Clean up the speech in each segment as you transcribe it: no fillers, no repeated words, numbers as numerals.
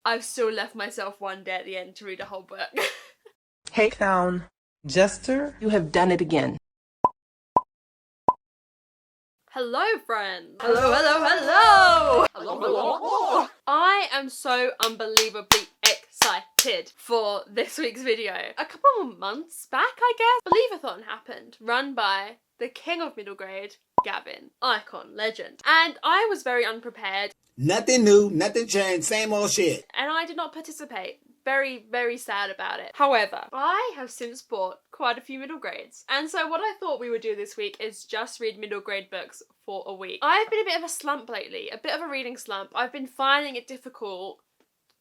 I've still left myself one day at the end to read a whole book. Hey, clown. Jester? You have done it again. Hello, friends. Hello, hello, hello. Hello, hello. I am so unbelievably excited for this week's video. A couple of months back, I guess, Believathon happened, run by the king of middle grade, Gavin. Icon, legend. And I was very unprepared. Nothing new, nothing changed, same old shit. And I did not participate. Very, very sad about it. However, I have since bought quite a few middle grades. And so what I thought we would do this week is just read middle grade books for a week. I've been a bit of a slump lately, a bit of a reading slump. I've been finding it difficult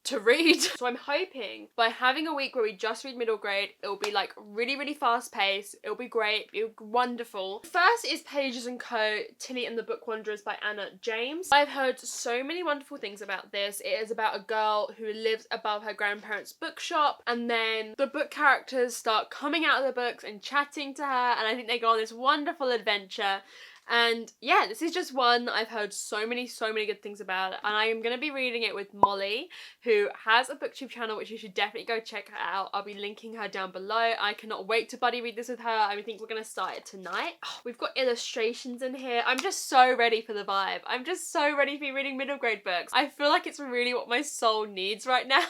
to read. So I'm hoping by having a week where we just read middle grade, it'll be like really, really fast paced. It'll be great. It'll be wonderful. First is Pages & Co. Tilly and the Book Wanderers by Anna James. I've heard so many wonderful things about this. It is about a girl who lives above her grandparents' bookshop, and then the book characters start coming out of the books and chatting to her, and I think they go on this wonderful adventure. And yeah, this is just one that I've heard so many good things about, and I am going to be reading it with Molly, who has a booktube channel which you should definitely go check her out. I'll be linking her down below. I cannot wait to buddy read this with her. I think we're going to start it tonight. Oh, we've got illustrations in here. I'm just so ready for the vibe. I'm just so ready to be reading middle grade books. I feel like it's really what my soul needs right now.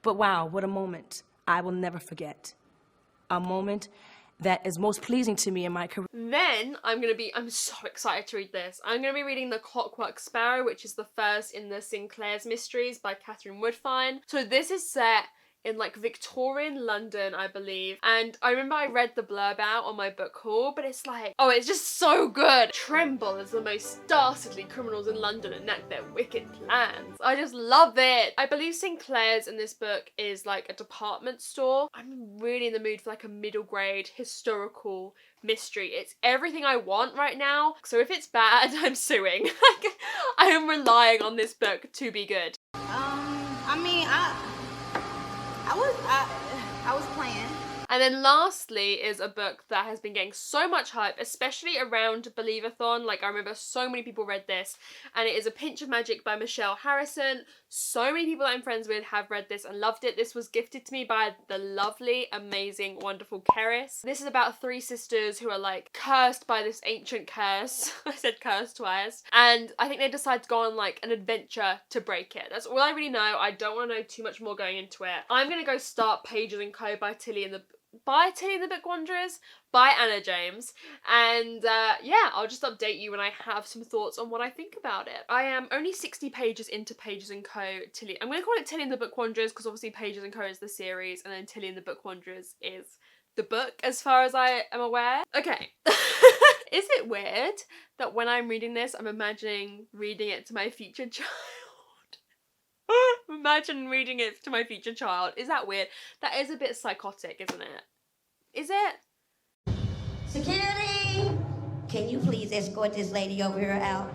But wow, what a moment I will never forget. A moment that is most pleasing to me in my career. Then I'm so excited to read this. I'm going to be reading The Clockworks Sparrow, which is the first in the Sinclair's Mysteries by Catherine Woodfine. So this is set in like Victorian London, I believe. And I remember I read the blurb out on my book haul, but it's like, oh, it's just so good. Tremble as the most dastardly criminals in London enact their wicked plans. I just love it. I believe Sinclair's in this book is like a department store. I'm really in the mood for like a middle grade historical mystery. It's everything I want right now. So if it's bad, I'm suing. I am relying on this book to be good. I was playing. And then lastly is a book that has been getting so much hype, especially around Believathon. Like, I remember so many people read this, and it is A Pinch of Magic by Michelle Harrison. So many people that I'm friends with have read this and loved it. This was gifted to me by the lovely, amazing, wonderful Keris. This is about three sisters who are like cursed by this ancient curse. I said curse twice. And I think they decide to go on like an adventure to break it. That's all I really know. I don't want to know too much more going into it. I'm going to go start Pages & Co. by Tilly and the Book Wanderers by Anna James, and yeah, I'll just update you when I have some thoughts on what I think about it. I am only 60 pages into Pages & Co. Tilly. I'm going to call it Tilly and the Book Wanderers because obviously Pages & Co. is the series, and then Tilly and the Book Wanderers is the book as far as I am aware. Okay. Is it weird that when I'm reading this, I'm imagining reading it to my future child? Imagine reading it to my future child. Is that weird? That is a bit psychotic, isn't it? Is it? Security! Can you please escort this lady over here out?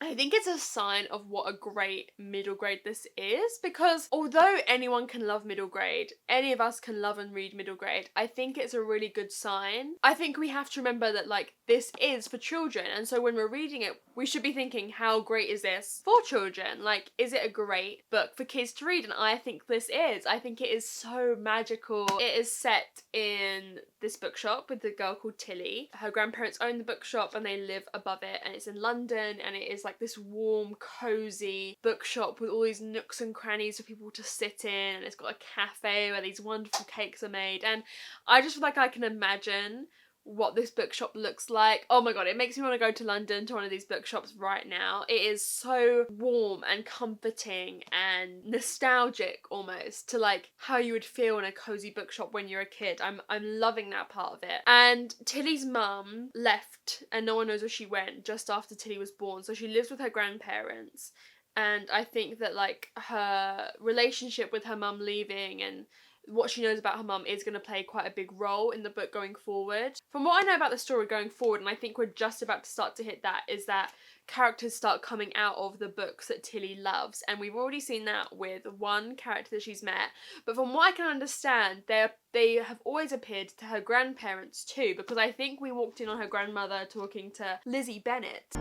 I think it's a sign of what a great middle grade this is, because although anyone can love middle grade, any of us can love and read middle grade, I think it's a really good sign. I think we have to remember that like this is for children, and so when we're reading it, we should be thinking, how great is this for children? Like, is it a great book for kids to read? And I think this is. I think it is so magical. It is set in this bookshop with a girl called Tilly. Her grandparents own the bookshop and they live above it, and it's in London, and it is like this warm, cozy bookshop with all these nooks and crannies for people to sit in, and it's got a cafe where these wonderful cakes are made, and I just feel like I can imagine what this bookshop looks like. Oh my god, it makes me want to go to London to one of these bookshops right now. It is so warm and comforting and nostalgic almost to like how you would feel in a cozy bookshop when you're a kid. I'm loving that part of it. And Tilly's mum left and no one knows where she went just after Tilly was born, so she lives with her grandparents. And I think that like her relationship with her mum leaving and what she knows about her mum is going to play quite a big role in the book going forward. From what I know about the story going forward, and I think we're just about to start to hit that, is that characters start coming out of the books that Tilly loves, and we've already seen that with one character that she's met, but from what I can understand, they have always appeared to her grandparents too, because I think we walked in on her grandmother talking to Lizzie Bennet.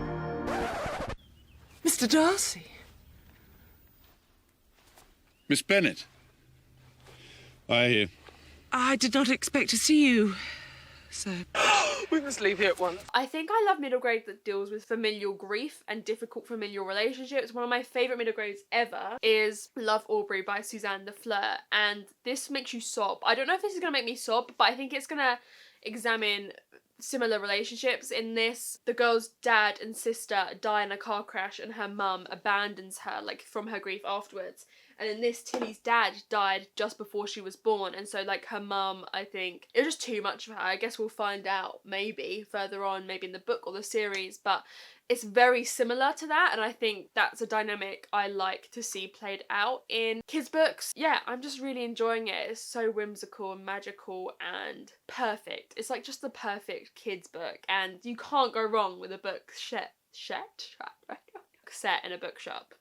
Mr. Darcy. Miss Bennet. I did not expect to see you, sir. We must leave here at once. I think I love middle grade that deals with familial grief and difficult familial relationships. One of my favourite middle grades ever is Love Aubrey by Suzanne Lafleur, and this makes you sob. I don't know if this is going to make me sob, but I think it's going to examine similar relationships. In this, the girl's dad and sister die in a car crash and her mum abandons her, like, from her grief afterwards. And in this, Tilly's dad died just before she was born, and so, like, her mum, I think, it was just too much for her. I guess we'll find out maybe further on, maybe in the book or the series, but it's very similar to that, and I think that's a dynamic I like to see played out in kids' books. Yeah, I'm just really enjoying it. It's so whimsical and magical and perfect. It's like just the perfect kids' book, and you can't go wrong with a book set in a bookshop.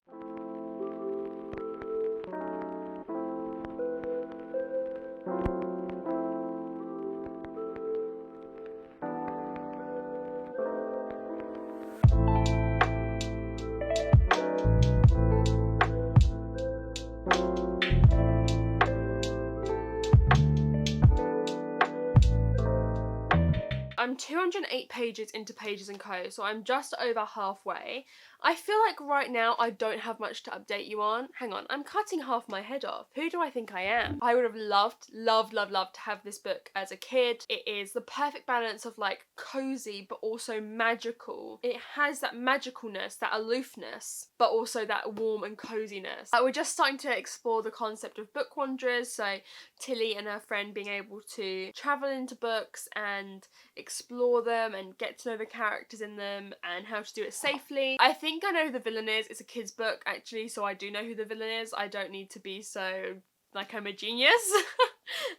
I'm 208 pages into Pages & Co, so I'm just over halfway. I feel like right now I don't have much to update you on. Hang on, I'm cutting half my head off. Who do I think I am? I would have loved to have this book as a kid. It is the perfect balance of like cozy but also magical. It has that magicalness, that aloofness, but also that warm and coziness. We're just starting to explore the concept of bookwondrous, so Tilly and her friend being able to travel into books and explore them and get to know the characters in them and how to do it safely. I think I know who the villain is. It's a kid's book actually, so I do know who the villain is. I don't need to be so like I'm a genius.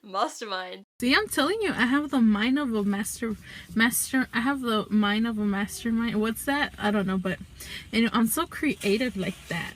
Mastermind. See, I'm telling you, I have the mind of a master. I have the mind of a mastermind. What's that? I don't know, but you know, I'm so creative like that.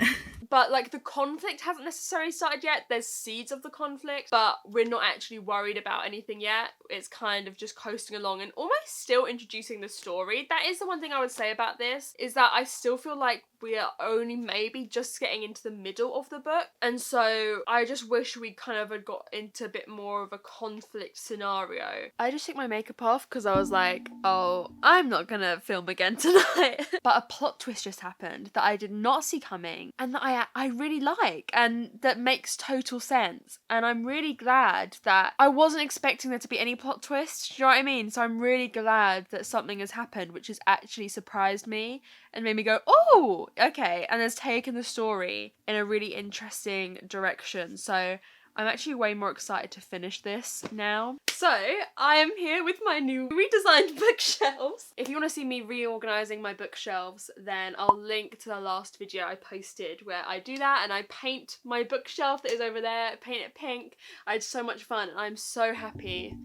But like the conflict hasn't necessarily started yet. There's seeds of the conflict, but we're not actually worried about anything yet. It's kind of just coasting along and almost still introducing the story. That is the one thing I would say about this, is that I still feel like we are only maybe just getting into the middle of the book. And so I just wish we kind of had got into a bit more of a conflict scenario. I just took my makeup off because I was like, oh, I'm not gonna film again tonight. But a plot twist just happened that I did not see coming and that I really like and that makes total sense. And I'm really glad that I wasn't expecting there to be any plot twist. Do you know what I mean? So I'm really glad that something has happened which has actually surprised me and made me go, oh, okay, and has taken the story in a really interesting direction. So I'm actually way more excited to finish this now. So I am here with my new redesigned bookshelves. If you want to see me reorganizing my bookshelves, then I'll link to the last video I posted where I do that and I paint my bookshelf that is over there, paint it pink. I had so much fun and I'm so happy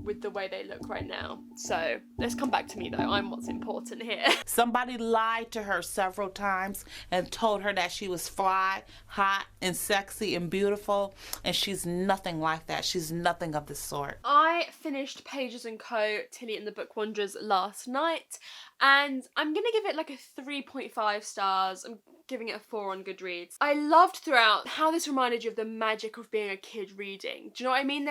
with the way they look right now. So let's come back to me though. I'm what's important here. Somebody lied to her several times and told her that she was fly, hot, and sexy and beautiful, and she's nothing like that. She's nothing of the sort. I finished Pages & Co, Tilly and the Bookwondrous last night, and I'm gonna give it like a 3.5 stars. I'm giving it a 4 on Goodreads. I loved throughout how this reminded you of the magic of being a kid reading. Do you know what I mean?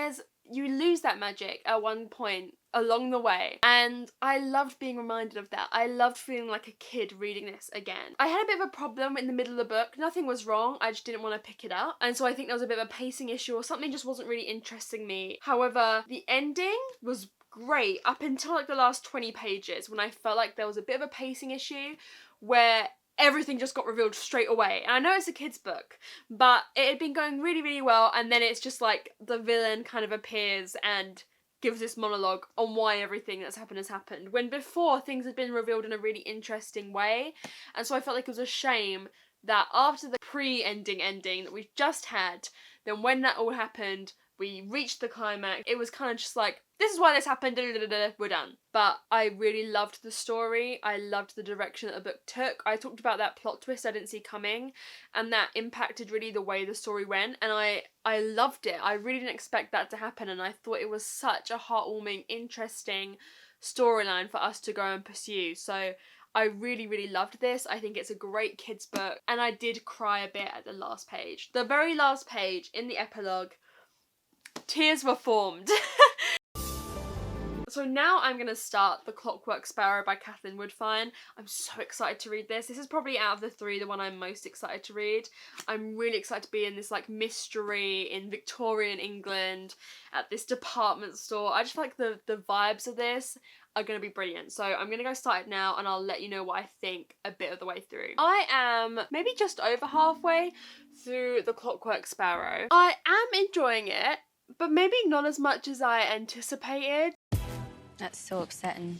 You lose that magic at one point along the way, and I loved being reminded of that. I loved feeling like a kid reading this again. I had a bit of a problem in the middle of the book. Nothing was wrong, I just didn't want to pick it up, and so I think there was a bit of a pacing issue or something just wasn't really interesting me. However, the ending was great up until like the last 20 pages when I felt like there was a bit of a pacing issue where everything just got revealed straight away. And I know it's a kid's book, but it had been going really, really well, and then it's just like the villain kind of appears and gives this monologue on why everything that's happened has happened, when before things had been revealed in a really interesting way. And so I felt like it was a shame that after the pre-ending ending that we just had, then when that all happened, we reached the climax, it was kind of just like, this is why this happened, we're done. But I really loved the story. I loved the direction that the book took. I talked about that plot twist I didn't see coming, and that impacted really the way the story went, and I loved it. I really didn't expect that to happen, and I thought it was such a heartwarming, interesting storyline for us to go and pursue. So I really, really loved this. I think it's a great kids book, and I did cry a bit at the last page. The very last page in the epilogue, tears were formed. So now I'm going to start The Clockwork Sparrow by Kathleen Woodfine. I'm so excited to read this. This is probably out of the three the one I'm most excited to read. I'm really excited to be in this like mystery in Victorian England at this department store. I just feel like the vibes of this are going to be brilliant. So I'm going to go start it now and I'll let you know what I think a bit of the way through. I am maybe just over halfway through The Clockwork Sparrow. I am enjoying it, but maybe not as much as I anticipated. That's so upsetting.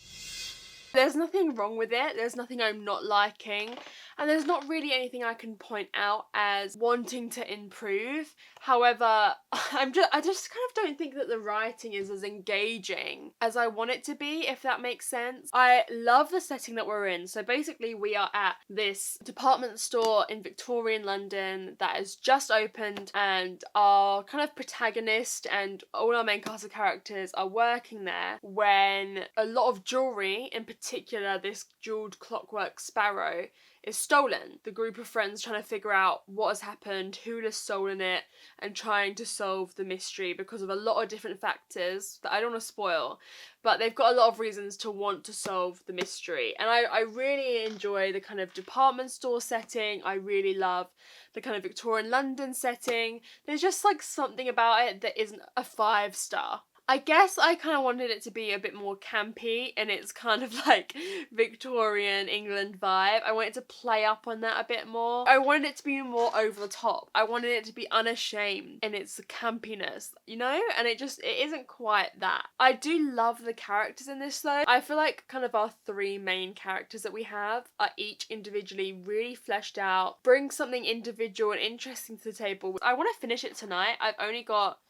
There's nothing wrong with it, there's nothing I'm not liking, and there's not really anything I can point out as wanting to improve. However, I just kind of don't think that the writing is as engaging as I want it to be, if that makes sense. I love the setting that we're in. So basically we are at this department store in Victorian London that has just opened, and our kind of protagonist and all our main cast of characters are working there when a lot of jewellery, in particular this jewelled clockwork sparrow, is stolen. The group of friends trying to figure out what has happened, who has stolen it, and trying to solve the mystery because of a lot of different factors that I don't want to spoil, but they've got a lot of reasons to want to solve the mystery. And I really enjoy the kind of department store setting. I really love the kind of Victorian London setting. There's just like something about it that isn't a 5-star. I guess I kind of wanted it to be a bit more campy and it's kind of like Victorian England vibe. I wanted to play up on that a bit more. I wanted it to be more over the top. I wanted it to be unashamed in its campiness, you know? And it isn't quite that. I do love the characters in this though. I feel like kind of our 3 main characters that we have are each individually really fleshed out, bring something individual and interesting to the table. I want to finish it tonight. I've only got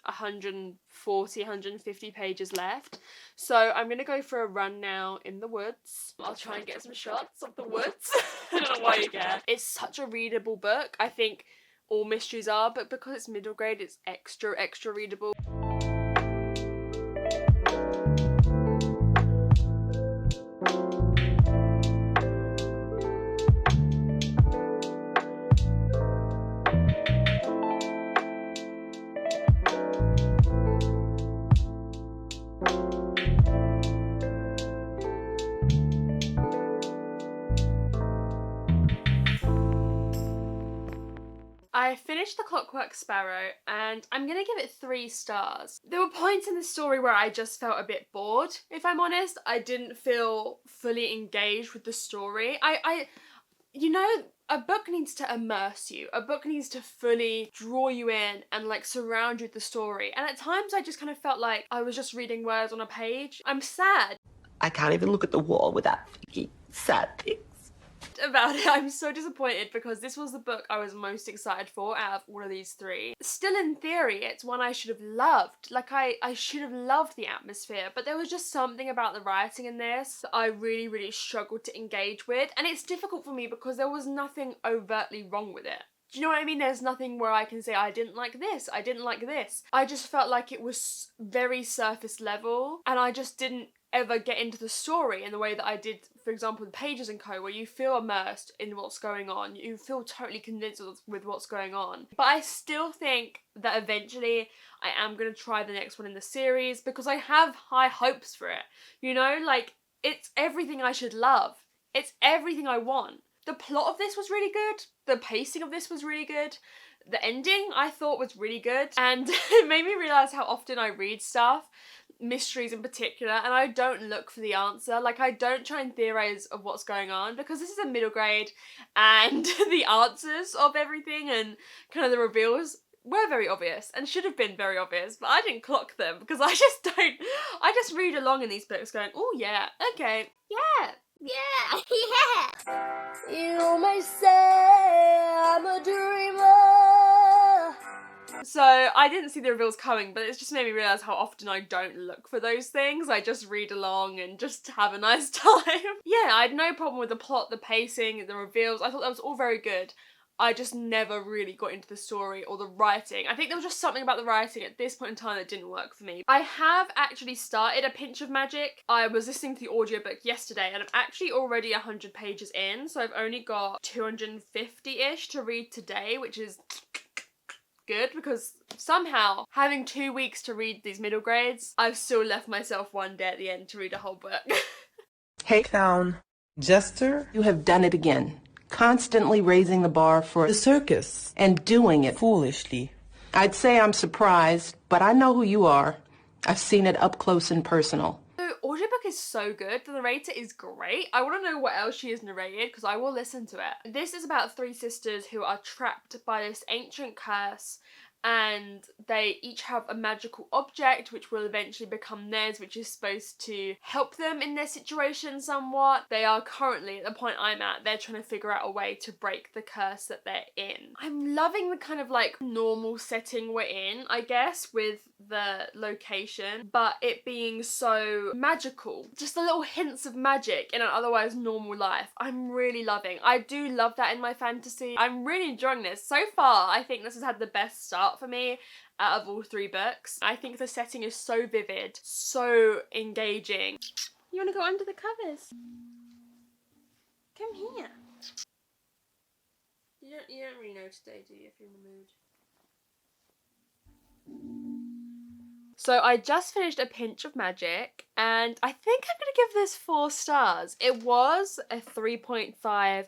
150 pages left, so I'm gonna go for a run now in the woods. I'll try and get some shots of the woods. I don't know why you care. It's such a readable book. I think all mysteries are, but because it's middle grade, it's extra readable. I finished The Clockwork Sparrow and I'm gonna give it 3 stars. There were points in the story where I just felt a bit bored, if I'm honest. I didn't feel fully engaged with the story. You know, a book needs to immerse you. A book needs to fully draw you in and like surround you with the story. And at times I just kind of felt like I was just reading words on a page. I'm sad I can't even look at the wall without thinking sad things about it. I'm so disappointed because this was the book I was most excited for out of all of these 3. Still, in theory, it's one I should have loved. Like, I should have loved the atmosphere, but there was just something about the writing in this that I really, really struggled to engage with. And it's difficult for me because there was nothing overtly wrong with it. Do you know what I mean? There's nothing where I can say, I didn't like this, I didn't like this. I just felt like it was very surface level, and I just didn't ever get into the story in the way that I did, for example, with Pages & Co, where you feel immersed in what's going on, you feel totally convinced with what's going on. But I still think that eventually I am going to try the next one in the series because I have high hopes for it. You know, like, it's everything I should love. It's everything I want. The plot of this was really good. The pacing of this was really good. The ending I thought was really good, and it made me realise how often I read stuff, mysteries in particular, and I don't look for the answer. Like, I don't try and theorise of what's going on because this is a middle grade and the answers of everything and kind of the reveals were very obvious and should have been very obvious, but I didn't clock them because I just read along in these books going, oh yeah, okay, yeah. Yeah, yeah. You may say I'm a dreamer. So I didn't see the reveals coming, but it's just made me realise how often I don't look for those things. I just read along and just have a nice time. Yeah, I had no problem with the plot, the pacing, the reveals. I thought that was all very good. I just never really got into the story or the writing. I think there was just something about the writing at this point in time that didn't work for me. I have actually started A Pinch of Magic. I was listening to the audiobook yesterday and I'm actually already 100 pages in, so I've only got 250-ish to read today, which is good because somehow having 2 weeks to read these middle grades, I've still left myself one day at the end to read a whole book. Hey, clown. Jester, You have done it again, constantly raising the bar for the circus. and doing it. Foolishly. I'd say I'm surprised, but I know who you are. I've seen it up close and personal. The audiobook is so good. The narrator is great. I want to know what else she has narrated because I will listen to it. This is about 3 sisters who are trapped by this ancient curse, and they each have a magical object which will eventually become theirs, which is supposed to help them in their situation somewhat. They are currently, at the point I'm at, they're trying to figure out a way to break the curse that they're in. I'm loving the kind of like normal setting we're in, I guess, with the location, but it being so magical. Just the little hints of magic in an otherwise normal life. I'm really loving. I do love that in my fantasy. I'm really enjoying this. So far, I think this has had the best start for me out of all 3 books. I think the setting is so vivid, so engaging. You want to go under the covers? Come here. You don't really know today, do you, if you're in the mood? So I just finished A Pinch of Magic and I think I'm gonna give this 4 stars. It was a 3.5,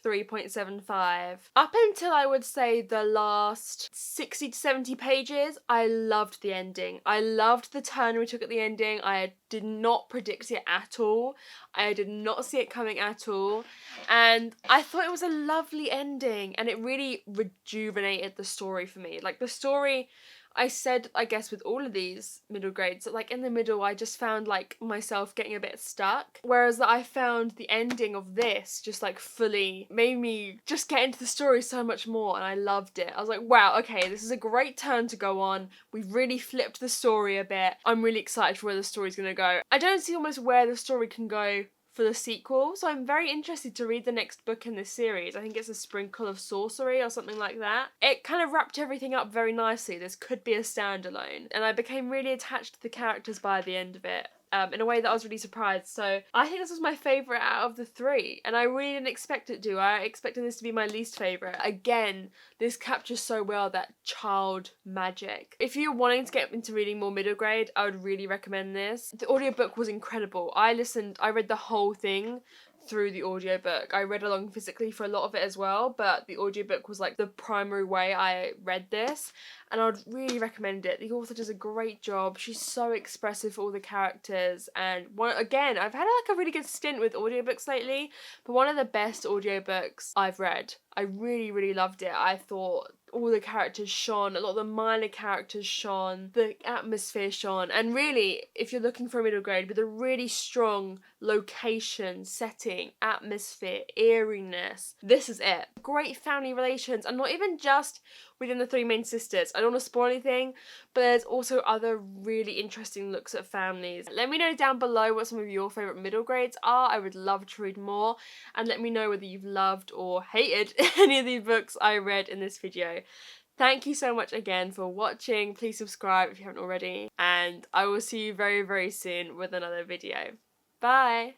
3.75. Up until I would say the last 60 to 70 pages, I loved the ending. I loved the turn we took at the ending. I did not predict it at all. I did not see it coming at all. And I thought it was a lovely ending and it really rejuvenated the story for me. Like the story, I said, I guess with all of these middle grades, that like in the middle I just found like myself getting a bit stuck. Whereas that I found the ending of this just like fully made me just get into the story so much more and I loved it. I was like, wow, okay, this is a great turn to go on. We've really flipped the story a bit. I'm really excited for where the story's gonna go. I don't see almost where the story can go for the sequel, so I'm very interested to read the next book in this series. I think it's A Sprinkle of Sorcery or something like that. It kind of wrapped everything up very nicely. This could be a standalone, and I became really attached to the characters by the end of it. In a way that I was really surprised. So I think this was my favourite out of the 3 and I really didn't expect it to. I expected this to be my least favourite. Again, this captures so well that child magic. If you're wanting to get into reading more middle grade, I would really recommend this. The audiobook was incredible. I read the whole thing through the audiobook. I read along physically for a lot of it as well, but the audiobook was like the primary way I read this and I'd really recommend it. The author does a great job. She's so expressive for all the characters and again, I've had like a really good stint with audiobooks lately, but one of the best audiobooks I've read. I really, really loved it. I thought all the characters shone, a lot of the minor characters shone, the atmosphere shone, and really, if you're looking for a middle grade with a really strong location, setting, atmosphere, eeriness, this is it. Great family relations, and not even just within the 3 main sisters. I don't want to spoil anything, but there's also other really interesting looks at families. Let me know down below what some of your favourite middle grades are. I would love to read more, and let me know whether you've loved or hated any of these books I read in this video. Thank you so much again for watching. Please subscribe if you haven't already, and I will see you very, very soon with another video. Bye!